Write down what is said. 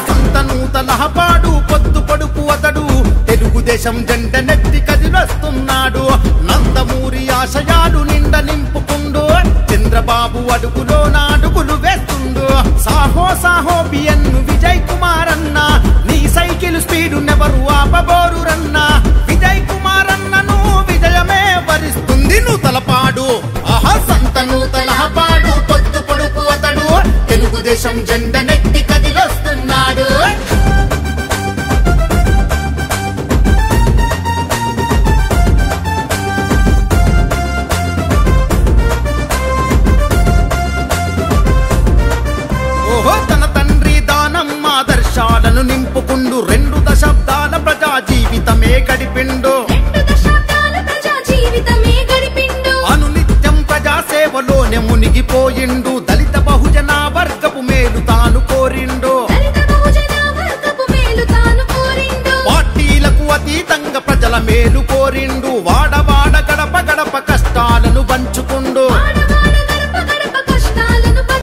సంతనూతలహపాడు పొద్దు పొడుపు అతడు తెలుగుదేశం జెండ నెత్తి కదిలొస్తున్నాడు నందమూరి ఆశయాలు నిండ నింపుకుండు చంద్రబాబు అడుగులో నాడుగులు వేస్తుండు సాహో సాహో బిఎన్ విజయ్ కుమార్ అన్న నీ సైకిల్ స్పీడు నెవరు ఆపబోరు రన్న విజయ్ కుమార్ అన్నను విజయమే వరిస్తుంది నూతలపాడు సంతనూతలహపాడు పొద్దు పొడుపు అతడు తెలుగుదేశం జెండ నెత్తి కదిలొస్తున్నాడు తన తండ్రి దానమ్మ ఆదర్శాలను నింపుకుండు 2 దశాబ్దాల ప్రజా జీవితమే గడిపిండు అనునిత్యం ప్రజా సేవలోనే మునిగిపోయిండు దళిత బహుజన వర్గపు మేలు తాను కోరిండు పార్టీలకు అతీతంగా ప్రజల మేలు కోరిండు వాడవాడ గడప గడప కష్టాలను పంచుకుండు